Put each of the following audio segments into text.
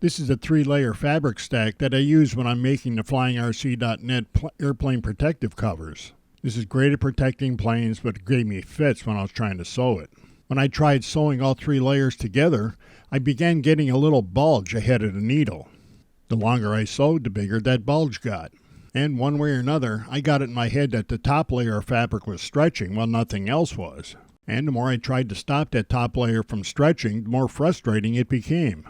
This is a 3-layer fabric stack that I use when I'm making the FlyingRC.net airplane protective covers. This is great at protecting planes, but it gave me fits when I was trying to sew it. When I tried sewing all 3 layers together, I began getting a little bulge ahead of the needle. The longer I sewed, the bigger that bulge got. And one way or another, I got it in my head that the top layer of fabric was stretching while nothing else was. And the more I tried to stop that top layer from stretching, the more frustrating it became.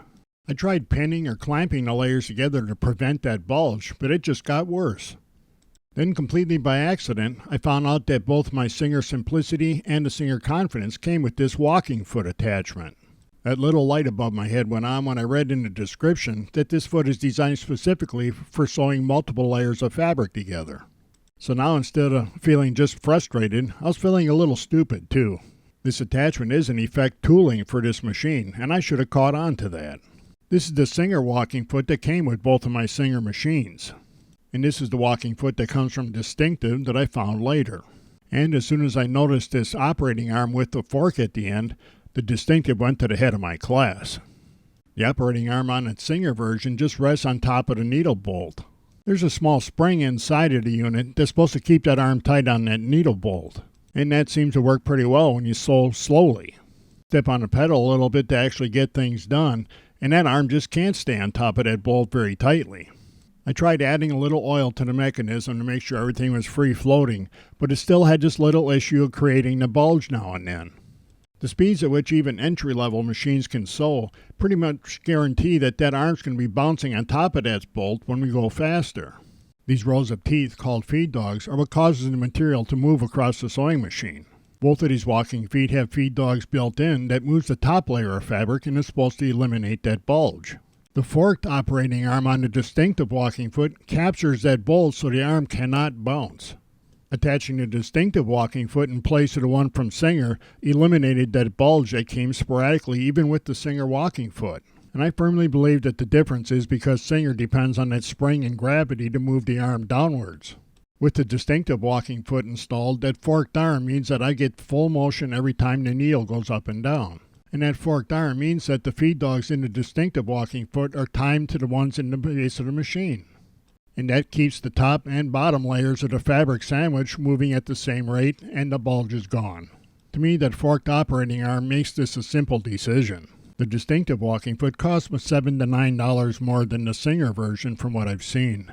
I tried pinning or clamping the layers together to prevent that bulge, but it just got worse. Then, completely by accident, I found out that both my Singer Simplicity and the Singer Confidence came with this walking foot attachment. That little light above my head went on when I read in the description that this foot is designed specifically for sewing multiple layers of fabric together. So now, instead of feeling just frustrated, I was feeling a little stupid too. This attachment is in effect tooling for this machine, and I should have caught on to that. This is the Singer walking foot that came with both of my Singer machines. And this is the walking foot that comes from Distinctive that I found later. And as soon as I noticed this operating arm with the fork at the end, the Distinctive went to the head of my class. The operating arm on the Singer version just rests on top of the needle bolt. There's a small spring inside of the unit that's supposed to keep that arm tight on that needle bolt. And that seems to work pretty well when you sew slowly. Step on the pedal a little bit to actually get things done, and that arm just can't stay on top of that bolt very tightly. I tried adding a little oil to the mechanism to make sure everything was free floating, but it still had this little issue of creating the bulge now and then. The speeds at which even entry-level machines can sew pretty much guarantee that arm's going to be bouncing on top of that bolt when we go faster. These rows of teeth, called feed dogs, are what causes the material to move across the sewing machine. Both of these walking feet have feed dogs built in that moves the top layer of fabric and is supposed to eliminate that bulge. The forked operating arm on the Distinctive walking foot captures that bulge so the arm cannot bounce. Attaching the Distinctive walking foot in place to the one from Singer eliminated that bulge that came sporadically even with the Singer walking foot. And I firmly believe that the difference is because Singer depends on that spring and gravity to move the arm downwards. With the Distinctive walking foot installed, that forked arm means that I get full motion every time the needle goes up and down. And that forked arm means that the feed dogs in the Distinctive walking foot are timed to the ones in the base of the machine. And that keeps the top and bottom layers of the fabric sandwich moving at the same rate, and the bulge is gone. To me, that forked operating arm makes this a simple decision. The Distinctive walking foot costs me $7 to $9 more than the Singer version from what I've seen.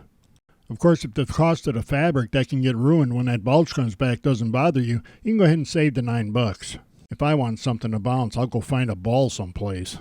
Of course, if the cost of the fabric that can get ruined when that bulge comes back doesn't bother you, you can go ahead and save the $9. If I want something to bounce, I'll go find a ball someplace.